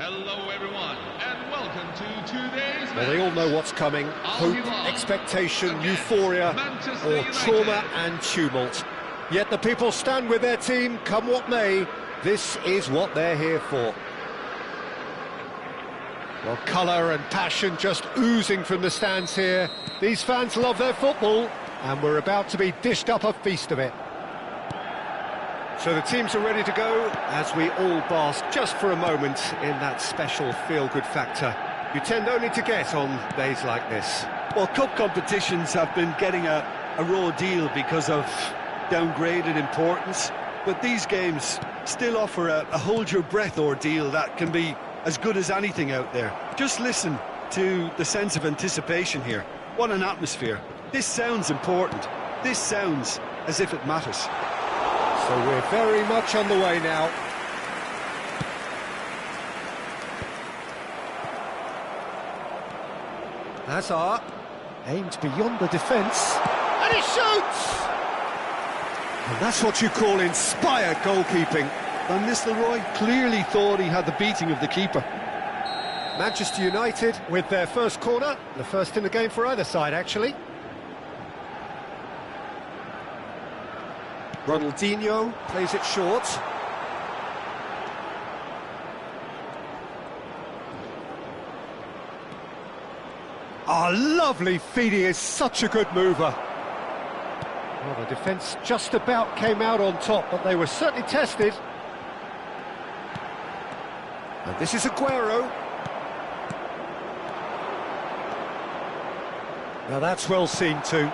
Hello everyone, and welcome to today's match. Well, they all know what's coming. Hope, expectation, euphoria, or trauma and tumult. Yet the people stand with their team, come what may. This is what they're here for. Well, colour and passion just oozing from the stands here. These fans love their football, and we're about to be dished up a feast of it. So the teams are ready to go, as we all bask just for a moment in that special feel-good factor you tend only to get on days like this. Well, cup competitions have been getting a raw deal because of downgraded importance, but these games still offer a hold-your-breath ordeal that can be as good as anything out there. Just listen to the sense of anticipation here. What an atmosphere. This sounds important. This sounds as if it matters. So we're very much on the way now. Hazard aimed beyond the defence, and he shoots! And that's what you call inspired goalkeeping. Van Nistelrooy clearly thought he had the beating of the keeper. Manchester United with their first corner, the first in the game for either side, actually. Ronaldinho plays it short. Lovely feed, he is such a good mover. Well, the defence just about came out on top, but they were certainly tested. And this is Aguero. Now that's well seen too.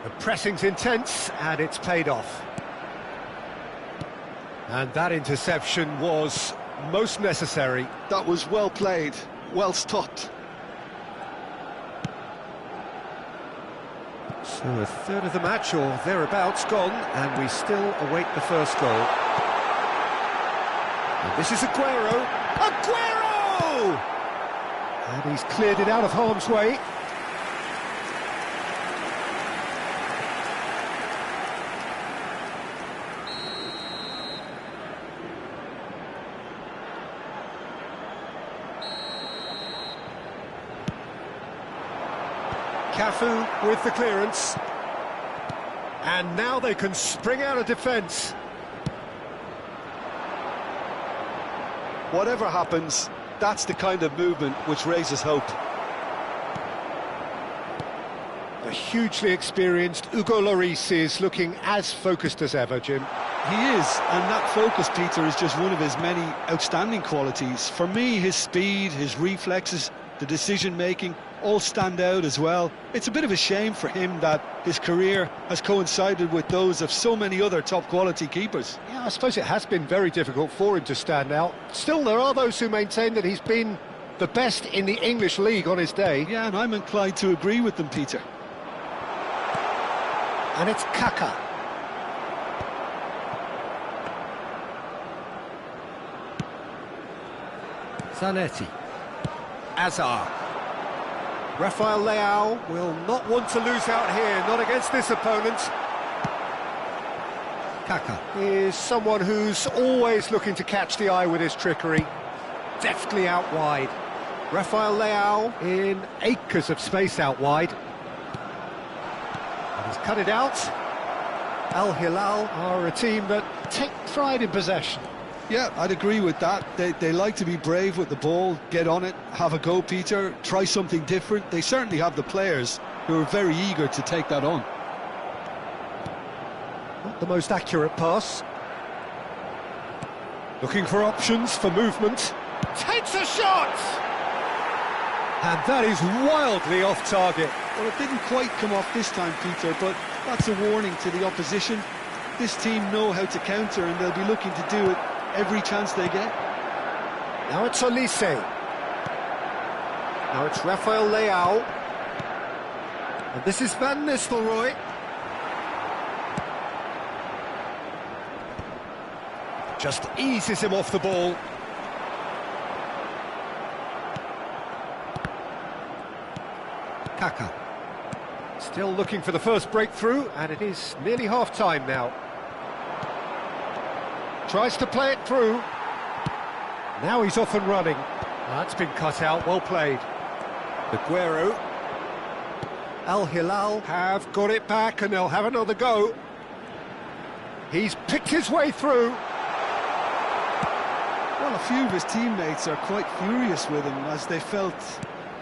The pressing's intense, and it's paid off. And that interception was most necessary. That was well played, well stopped. So a third of the match, or thereabouts, gone, and we still await the first goal. And this is Aguero. Aguero! And he's cleared it out of harm's way. Cafu with the clearance, and now they can spring out of defence. Whatever happens, that's the kind of movement which raises hope. The hugely experienced Hugo Lloris is looking as focused as ever, Jim. He is, and that focus, Peter, is just one of his many outstanding qualities. For me, his speed, his reflexes, the decision-making, all stand out as well. It's a bit of a shame for him that his career has coincided with those of so many other top-quality keepers. Yeah, I suppose it has been very difficult for him to stand out. Still, there are those who maintain that he's been the best in the English league on his day. Yeah, and I'm inclined to agree with them, Peter. And it's Kaka. Zanetti. Hazard. Rafael Leao will not want to lose out here, not against this opponent. Kaka is someone who's always looking to catch the eye with his trickery. Deftly out wide. Rafael Leao in acres of space out wide. And he's cut it out. Al Hilal are a team that take pride in possession. Yeah, I'd agree with that. They like to be brave with the ball, get on it, have a go, Peter, try something different. They certainly have the players who are very eager to take that on. Not the most accurate pass. Looking for options for movement. Takes a shot! And that is wildly off target. Well, it didn't quite come off this time, Peter, but that's a warning to the opposition. This team know how to counter, and they'll be looking to do it every chance they get. Now it's Olise. Now it's Rafael Leao. And this is Van Nistelrooy. Just eases him off the ball. Kaka. Still looking for the first breakthrough, and it is nearly half-time now. Tries to play it through. Now he's off and running. That's been cut out, well played. Aguero. Al Hilal have got it back, and they'll have another go. He's picked his way through. Well, a few of his teammates are quite furious with him as they felt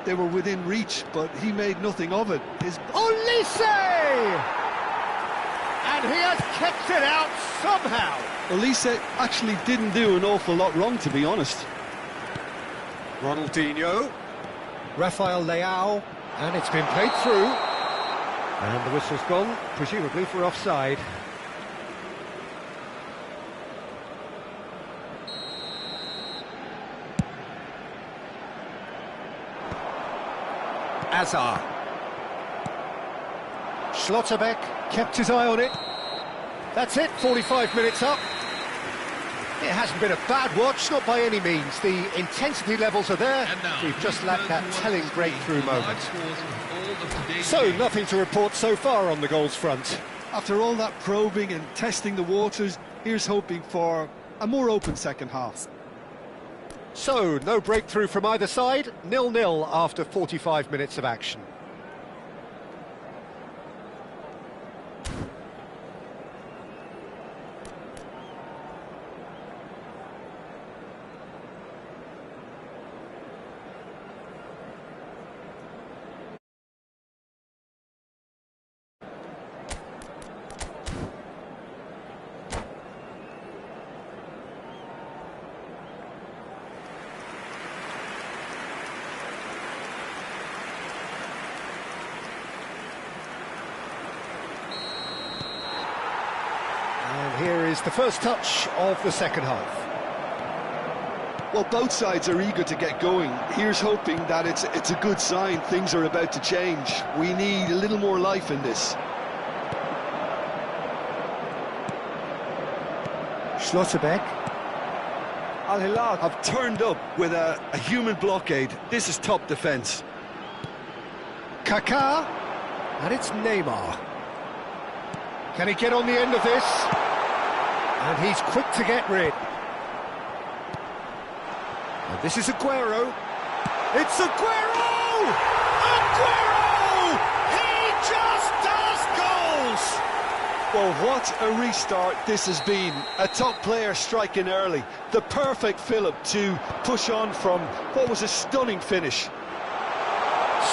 they were within reach, but he made nothing of it. Olise! And he has kept it out somehow. Olise actually didn't do an awful lot wrong, to be honest. Ronaldinho. Rafael Leao. And it's been played through. And the whistle's gone, presumably for offside. Azar. Schlotterbeck kept his eye on it. That's it, 45 minutes up. It hasn't been a bad watch, not by any means. The intensity levels are there. We've just lacked that telling breakthrough moment. So, nothing to report so far on the goals front. After all that probing and testing the waters, here's hoping for a more open second half. So, no breakthrough from either side, 0-0 after 45 minutes of action. Here is the first touch of the second half. Well, both sides are eager to get going. Here's hoping that it's a good sign. Things are about to change. We need a little more life in this. Schlotterbeck. Al Hilal have turned up with a human blockade. This is top defence. Kaká. And it's Neymar. Can he get on the end of this? And he's quick to get rid. And this is Aguero. It's Aguero! Aguero! He just does goals! Well, what a restart this has been. A top player striking early. The perfect fillip to push on from what was a stunning finish.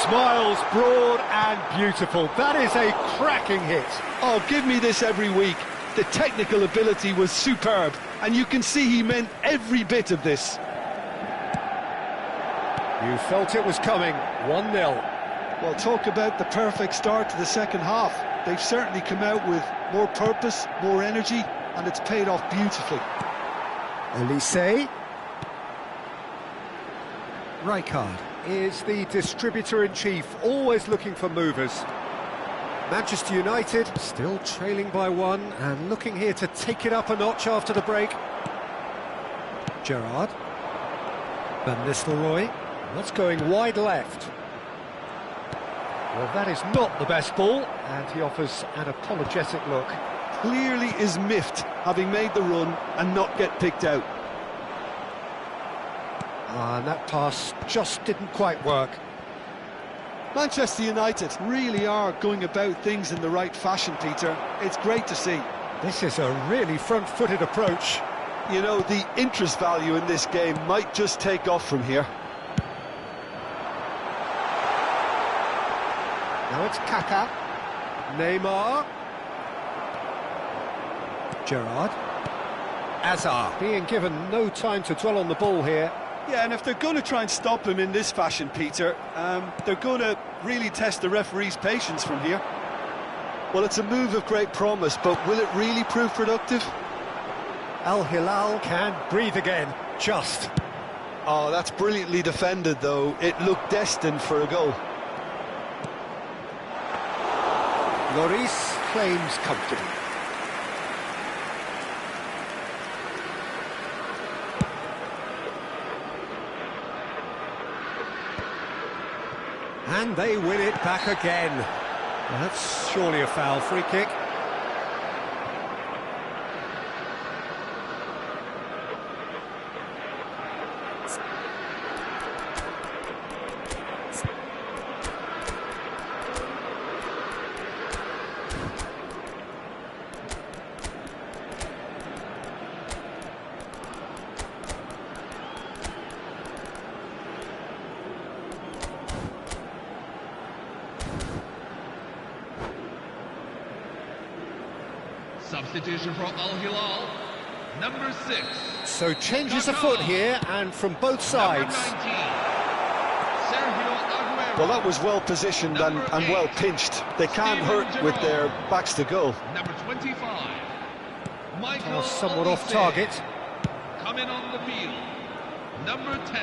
Smiles broad and beautiful. That is a cracking hit. Oh, give me this every week. The technical ability was superb, and you can see he meant every bit of this. You felt it was coming, 1-0. Well, talk about the perfect start to the second half. They've certainly come out with more purpose, more energy, and it's paid off beautifully. Olise. Rijkaard is the distributor-in-chief, always looking for movers. Manchester United still trailing by one and looking here to take it up a notch after the break. Gerrard. Van Nistelrooy. That's going wide left. Well, that is not the best ball, and he offers an apologetic look. Clearly is miffed, having made the run and not get picked out. And that pass just didn't quite work. Manchester United really are going about things in the right fashion, Peter. It's great to see. This is a really front-footed approach. You know, the interest value in this game might just take off from here. Now it's Kaká. Neymar. Gerrard. Azar being given no time to dwell on the ball here. Yeah, and if they're going to try and stop him in this fashion, Peter, they're going to really test the referee's patience from here. Well, it's a move of great promise, but will it really prove productive? Al Hilal can breathe again, just. Oh, that's brilliantly defended, though. It looked destined for a goal. Lloris claims comfortably. And they win it back again. Well, that's surely a foul. Free kick. Substitution for Al Hilal, number 6. So changes afoot here, and from both sides. Well, that was well positioned and well pinched. They can't hurt with their backs to goal. Number 25. Oh, somewhat off target. Coming on the field. Number 10.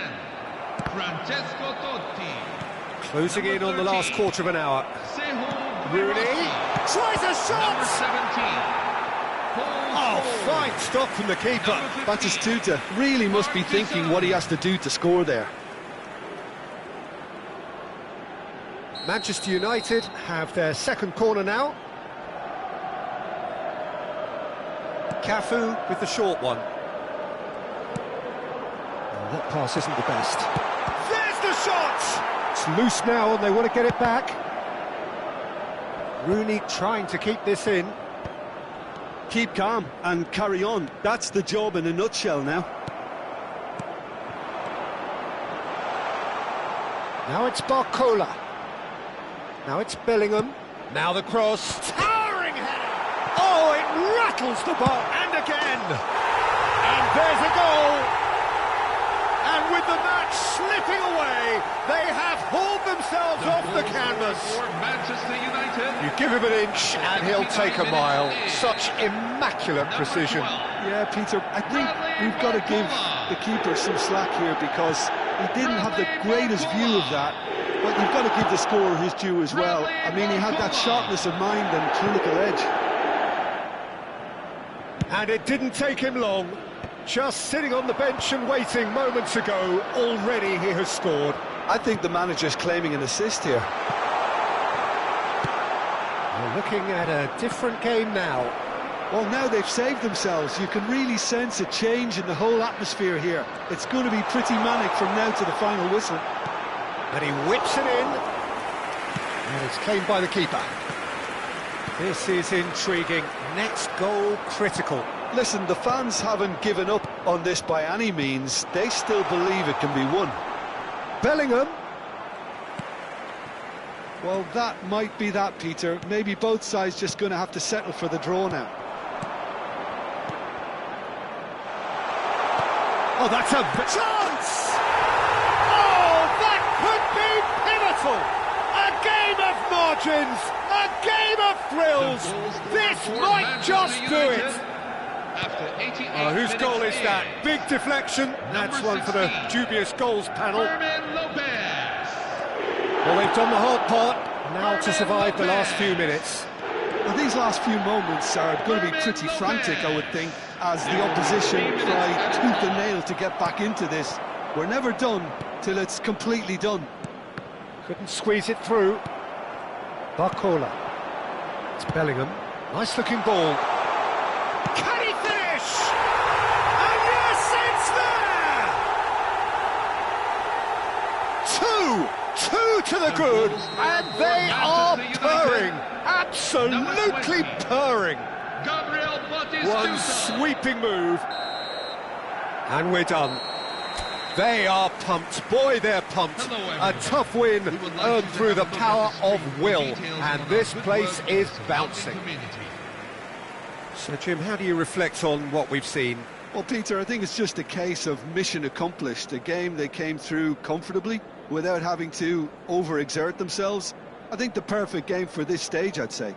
Francesco Totti. Closing in on the last quarter of an hour. Rooney tries a shot. Number 17. Oh, fine stop from the keeper. Batistuta really must be thinking what he has to do to score there. Manchester United have their second corner now. Cafu with the short one. Oh, that pass isn't the best. There's the shot! It's loose now and they want to get it back. Rooney trying to keep this in. Keep calm and carry on. That's the job in a nutshell now. Now it's Barcola. Now it's Bellingham. Now the cross. Towering header! Oh, it rattles the ball. And again. And there's a goal. And with the match slipping away, they have hauled themselves off the canvas. For Manchester United. You give him an inch and he'll take a mile. Such immaculate precision. Yeah, Peter, I think we've got to give the keeper some slack here because he didn't have the greatest view of that. But you've got to give the scorer his due as well. I mean, he had that sharpness of mind and clinical edge. And it didn't take him long. Just sitting on the bench and waiting moments ago, already he has scored. I think the manager's claiming an assist here. We're looking at a different game now. Well, now they've saved themselves. You can really sense a change in the whole atmosphere here. It's going to be pretty manic from now to the final whistle. And he whips it in. And it's claimed by the keeper. This is intriguing. Next goal critical. Listen, the fans haven't given up on this by any means. They still believe it can be won. Bellingham. Well, that might be that, Peter. Maybe both sides just going to have to settle for the draw now. Oh, that's a chance! Oh, that could be pivotal! A game of margins! A game of thrills! This might just do it! Oh, whose goal is that? Big deflection. That's one for the dubious goals panel. Well, they've done the hard part. Now to survive the last few minutes. Well, these last few moments are going to be pretty frantic, I would think, as the opposition try tooth and nail to get back into this. We're never done till it's completely done. Couldn't squeeze it through. Barcola. It's Bellingham. Nice looking ball. Can he finish? And yes, it's there! Two to the good, and they are purring. Absolutely purring. One sweeping move, and we're done. They are pumped. Boy, they're pumped. A tough win earned through the power of will, and this place is bouncing. So, Jim, how do you reflect on what we've seen? Well, Peter, I think it's just a case of mission accomplished. A game they came through comfortably without having to overexert themselves. I think the perfect game for this stage, I'd say.